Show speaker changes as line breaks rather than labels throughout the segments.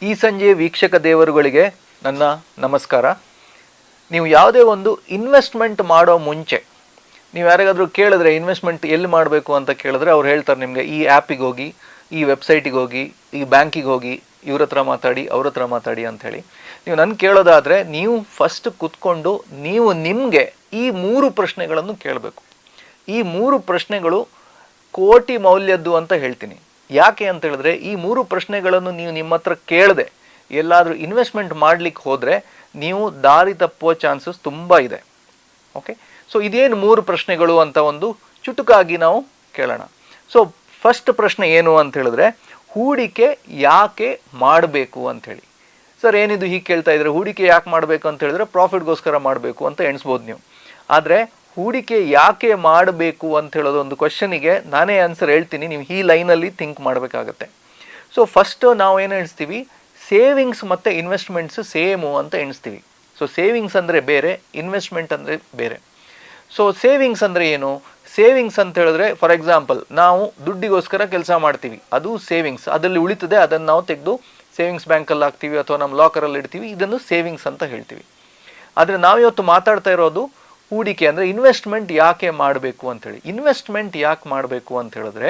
ಈ ಸಂಜೆ ವೀಕ್ಷಕ ದೇವರುಗಳಿಗೆ ನನ್ನ ನಮಸ್ಕಾರ. ನೀವು ಯಾವುದೇ ಒಂದು ಇನ್ವೆಸ್ಟ್ಮೆಂಟ್ ಮಾಡೋ ಮುಂಚೆ ನೀವು ಯಾರಿಗಾದರೂ ಕೇಳಿದ್ರೆ ಇನ್ವೆಸ್ಟ್ಮೆಂಟ್ ಎಲ್ಲಿ ಮಾಡಬೇಕು ಅಂತ ಕೇಳಿದ್ರೆ ಅವ್ರು ಹೇಳ್ತಾರೆ ನಿಮಗೆ ಈ ಆ್ಯಪಿಗೆ ಹೋಗಿ, ಈ ವೆಬ್ಸೈಟಿಗೆ ಹೋಗಿ, ಈ ಬ್ಯಾಂಕಿಗೆ ಹೋಗಿ, ಇವ್ರ ಹತ್ರ ಮಾತಾಡಿ, ಅವ್ರ ಹತ್ರ ಮಾತಾಡಿ ಅಂಥೇಳಿ. ನೀವು ನನ್ನ ಕೇಳೋದಾದರೆ ನೀವು ಫಸ್ಟ್ ಕುತ್ಕೊಂಡು ನೀವು ನಿಮಗೆ ಈ 3 ಪ್ರಶ್ನೆಗಳನ್ನು ಕೇಳಬೇಕು. ಈ 3 ಪ್ರಶ್ನೆಗಳು ಕೋಟಿ ಮೌಲ್ಯದ್ದು ಅಂತ ಹೇಳ್ತೀನಿ. ಯಾಕೆ ಅಂತ ಹೇಳಿದ್ರೆ ಈ 3 ಪ್ರಶ್ನೆಗಳನ್ನು ನೀವು ನಿಮ್ಮ ಹತ್ರ ಕೇಳದೆ ಎಲ್ಲಾದರೂ ಇನ್ವೆಸ್ಟ್ಮೆಂಟ್ ಮಾಡಲಿಕ್ಕೆ ಹೋದರೆ ನೀವು ದಾರಿ ತಪ್ಪುವ ಚಾನ್ಸಸ್ ತುಂಬ ಇದೆ. ಓಕೆ, ಸೊ ಇದೇನು 3 ಪ್ರಶ್ನೆಗಳು ಅಂತ ಒಂದು ಚುಟುಕಾಗಿ ನಾವು ಕೇಳೋಣ. ಸೊ ಫಸ್ಟ್ ಪ್ರಶ್ನೆ ಏನು ಅಂತ ಹೇಳಿದ್ರೆ, ಹೂಡಿಕೆ ಯಾಕೆ ಮಾಡಬೇಕು ಅಂಥೇಳಿ. ಸರ್ ಏನಿದು ಹೀಗೆ ಕೇಳ್ತಾ ಇದ್ರೆ, ಹೂಡಿಕೆ ಯಾಕೆ ಮಾಡಬೇಕು ಅಂತ ಹೇಳಿದ್ರೆ ಪ್ರಾಫಿಟ್ಗೋಸ್ಕರ ಮಾಡಬೇಕು ಅಂತ ಎಣಿಸ್ಬೋದು ನೀವು. ಆದರೆ ಹೂಡಿಕೆ ಯಾಕೆ ಮಾಡಬೇಕು ಅಂತ ಹೇಳೋದು ಒಂದು ಕ್ವಶನಿಗೆ ನಾನೇ ಆನ್ಸರ್ ಹೇಳ್ತೀನಿ, ನೀವು ಈ ಲೈನಲ್ಲಿ ಥಿಂಕ್ ಮಾಡಬೇಕಾಗತ್ತೆ. ಸೊ ಫಸ್ಟು ನಾವು ಏನು ಎಣಿಸ್ತೀವಿ, ಸೇವಿಂಗ್ಸ್ ಮತ್ತು ಇನ್ವೆಸ್ಟ್ಮೆಂಟ್ಸ್ ಸೇಮು ಅಂತ ಎಣಿಸ್ತೀವಿ. ಸೊ ಸೇವಿಂಗ್ಸ್ ಅಂದರೆ ಬೇರೆ, ಇನ್ವೆಸ್ಟ್ಮೆಂಟ್ ಅಂದರೆ ಬೇರೆ. ಸೊ ಸೇವಿಂಗ್ಸ್ ಅಂದರೆ ಏನು? ಸೇವಿಂಗ್ಸ್ ಅಂತ ಹೇಳಿದ್ರೆ ಫಾರ್ ಎಕ್ಸಾಂಪಲ್ ನಾವು ದುಡ್ಡಿಗೋಸ್ಕರ ಕೆಲಸ ಮಾಡ್ತೀವಿ, ಅದು ಸೇವಿಂಗ್ಸ್. ಅದರಲ್ಲಿ ಉಳಿತದೆ, ಅದನ್ನು ನಾವು ತೆಗೆದು ಸೇವಿಂಗ್ಸ್ ಬ್ಯಾಂಕಲ್ಲಿ ಹಾಕ್ತೀವಿ ಅಥವಾ ನಮ್ಮ ಲಾಕರಲ್ಲಿ ಇಡ್ತೀವಿ, ಇದನ್ನು ಸೇವಿಂಗ್ಸ್ ಅಂತ ಹೇಳ್ತೀವಿ. ಆದರೆ ನಾವಿವತ್ತು ಮಾತಾಡ್ತಾ ಇರೋದು ಹೂಡಿಕೆ ಅಂದರೆ ಇನ್ವೆಸ್ಟ್ಮೆಂಟ್ ಯಾಕೆ ಮಾಡಬೇಕು ಅಂಥೇಳಿ. ಇನ್ವೆಸ್ಟ್ಮೆಂಟ್ ಯಾಕೆ ಮಾಡಬೇಕು ಅಂತ ಹೇಳಿದ್ರೆ,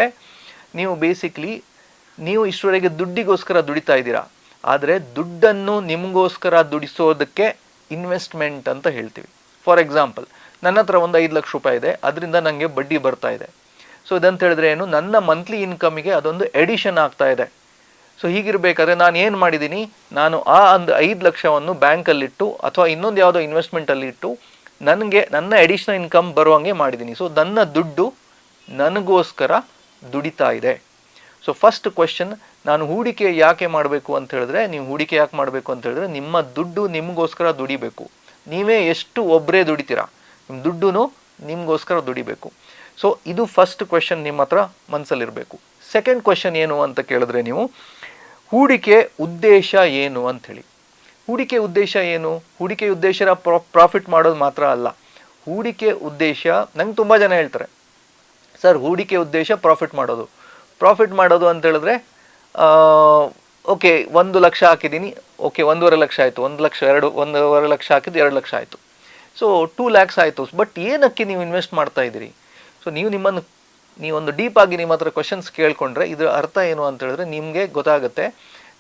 ನೀವು ಬೇಸಿಕ್ಲಿ ನೀವು ಇಷ್ಟರವರೆಗೆ ದುಡ್ಡಿಗೋಸ್ಕರ ದುಡಿತಾ ಇದ್ದೀರಾ, ಆದರೆ ದುಡ್ಡನ್ನು ನಿಮಗೋಸ್ಕರ ದುಡಿಸೋದಕ್ಕೆ ಇನ್ವೆಸ್ಟ್ಮೆಂಟ್ ಅಂತ ಹೇಳ್ತೀವಿ. ಫಾರ್ ಎಕ್ಸಾಂಪಲ್ ನನ್ನ ಹತ್ರ ಒಂದು 5 ಲಕ್ಷ ರೂಪಾಯಿ ಇದೆ, ಅದರಿಂದ ನನಗೆ ಬಡ್ಡಿ ಬರ್ತಾ ಇದೆ. ಸೊ ಇದಂತ ಹೇಳಿದ್ರೆ ಏನು, ನನ್ನ ಮಂತ್ಲಿ ಇನ್ಕಮಿಗೆ ಅದೊಂದು ಎಡಿಷನ್ ಆಗ್ತಾ ಇದೆ. ಸೊ ಹೀಗಿರಬೇಕಾದ್ರೆ ನಾನು ಏನು ಮಾಡಿದ್ದೀನಿ, ನಾನು ಆ ಒಂದು 5 ಲಕ್ಷವನ್ನು ಬ್ಯಾಂಕಲ್ಲಿಟ್ಟು ಅಥವಾ ಇನ್ನೊಂದು ಯಾವುದೋ ಇನ್ವೆಸ್ಟ್ಮೆಂಟಲ್ಲಿ ಇಟ್ಟು ನನಗೆ ನನ್ನ ಎಡಿಷನಲ್ ಇನ್ಕಮ್ ಬರುವಂಗೆ ಮಾಡಿದ್ದೀನಿ. ಸೊ ನನ್ನ ದುಡ್ಡು ನನಗೋಸ್ಕರ ದುಡಿತಾ ಇದೆ. ಸೊ ಫಸ್ಟ್ ಕ್ವೆಶನ್, ನಾನು ಹೂಡಿಕೆ ಯಾಕೆ ಮಾಡಬೇಕು ಅಂತ ಹೇಳಿದ್ರೆ, ನೀವು ಹೂಡಿಕೆ ಯಾಕೆ ಮಾಡಬೇಕು ಅಂತ ಹೇಳಿದ್ರೆ ನಿಮ್ಮ ದುಡ್ಡು ನಿಮಗೋಸ್ಕರ ದುಡಿಬೇಕು. ನೀವೇ ಎಷ್ಟು ಒಬ್ಬರೇ ದುಡಿತೀರಾ, ನಿಮ್ಮ ದುಡ್ಡು ನಿಮಗೋಸ್ಕರ ದುಡಿಬೇಕು. ಸೊ ಇದು ಫಸ್ಟ್ ಕ್ವೆಶನ್ ನಿಮ್ಮ ಹತ್ರ ಮನಸ್ಸಲ್ಲಿರಬೇಕು. ಸೆಕೆಂಡ್ ಕ್ವೆಶನ್ ಏನು ಅಂತ ಕೇಳಿದ್ರೆ, ನೀವು ಹೂಡಿಕೆ ಉದ್ದೇಶ ಏನು ಅಂಥೇಳಿ. ಹೂಡಿಕೆ ಉದ್ದೇಶ ಏನು? ಹೂಡಿಕೆ ಉದ್ದೇಶ ಪ್ರಾಫಿಟ್ ಮಾಡೋದು ಮಾತ್ರ ಅಲ್ಲ. ಹೂಡಿಕೆ ಉದ್ದೇಶ, ನಂಗೆ ತುಂಬ ಜನ ಹೇಳ್ತಾರೆ ಸರ್ ಹೂಡಿಕೆ ಉದ್ದೇಶ ಪ್ರಾಫಿಟ್ ಮಾಡೋದು. ಪ್ರಾಫಿಟ್ ಮಾಡೋದು ಅಂತ ಹೇಳಿದ್ರೆ ಓಕೆ 1 ಲಕ್ಷ ಹಾಕಿದ್ದೀನಿ, ಓಕೆ 1.5 ಲಕ್ಷ ಆಯಿತು, 1 ಲಕ್ಷ 1.5 ಲಕ್ಷ ಹಾಕಿದ್ದು 2 ಲಕ್ಷ ಆಯಿತು, ಸೊ 2 ಲ್ಯಾಕ್ಸ್ ಆಯಿತು. ಬಟ್ ಏನಕ್ಕೆ ನೀವು ಇನ್ವೆಸ್ಟ್ ಮಾಡ್ತಾ ಇದ್ದೀರಿ? ಸೊ ನೀವೊಂದು ಡೀಪಾಗಿ ನಿಮ್ಮ ಹತ್ರ ಕ್ವಶನ್ಸ್ ಕೇಳ್ಕೊಂಡ್ರೆ ಇದರ ಅರ್ಥ ಏನು ಅಂತ ಹೇಳಿದ್ರೆ ನಿಮಗೆ ಗೊತ್ತಾಗುತ್ತೆ.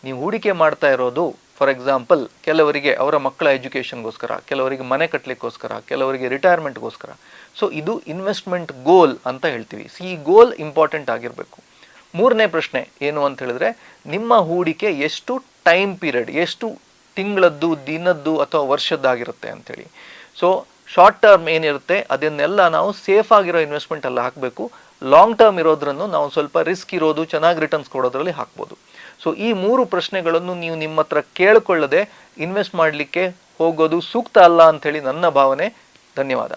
ನೀವು ಹೂಡಿಕೆ ಮಾಡ್ತಾ ಇರೋದು ಫಾರ್ ಎಕ್ಸಾಂಪಲ್ ಕೆಲವರಿಗೆ ಅವರ ಮಕ್ಕಳ ಎಜುಕೇಷನ್ಗೋಸ್ಕರ, ಕೆಲವರಿಗೆ ಮನೆ ಕಟ್ಟಲಿಕ್ಕೋಸ್ಕರ, ಕೆಲವರಿಗೆ ರಿಟೈರ್ಮೆಂಟ್ಗೋಸ್ಕರ. ಸೊ ಇದು ಇನ್ವೆಸ್ಟ್ಮೆಂಟ್ ಗೋಲ್ ಅಂತ ಹೇಳ್ತೀವಿ. ಈ ಗೋಲ್ ಇಂಪಾರ್ಟೆಂಟ್ ಆಗಿರಬೇಕು. 3ನೇ ಪ್ರಶ್ನೆ ಏನು ಅಂತ ಹೇಳಿದ್ರೆ, ನಿಮ್ಮ ಹೂಡಿಕೆ ಎಷ್ಟು ಟೈಮ್ ಪೀರಿಯಡ್, ಎಷ್ಟು ತಿಂಗಳದ್ದು, ದಿನದ್ದು ಅಥವಾ ವರ್ಷದ್ದಾಗಿರುತ್ತೆ ಅಂಥೇಳಿ. ಸೊ ಶಾರ್ಟ್ ಟರ್ಮ್ ಏನಿರುತ್ತೆ ಅದನ್ನೆಲ್ಲ ನಾವು ಸೇಫ್ ಆಗಿರೋ ಇನ್ವೆಸ್ಟ್ಮೆಂಟ್ ಎಲ್ಲ ಹಾಕಬೇಕು. ಲಾಂಗ್ ಟರ್ಮ್ ಇರೋದ್ರನ್ನು ನಾವು ಸ್ವಲ್ಪ ರಿಸ್ಕ್ ಇರೋದು, ಚೆನ್ನಾಗಿ ರಿಟರ್ನ್ಸ್ ಕೊಡೋದ್ರಲ್ಲಿ ಹಾಕ್ಬೋದು. ಸೊ ಈ 3 ಪ್ರಶ್ನೆಗಳನ್ನು ನೀವು ನಿಮ್ಮ ಹತ್ರ ಕೇಳಿಕೊಳ್ಳದೆ ಇನ್ವೆಸ್ಟ್ ಮಾಡಲಿಕ್ಕೆ ಹೋಗೋದು ಸೂಕ್ತ ಅಲ್ಲ ಅಂಥೇಳಿ ನನ್ನ ಭಾವನೆ. ಧನ್ಯವಾದ.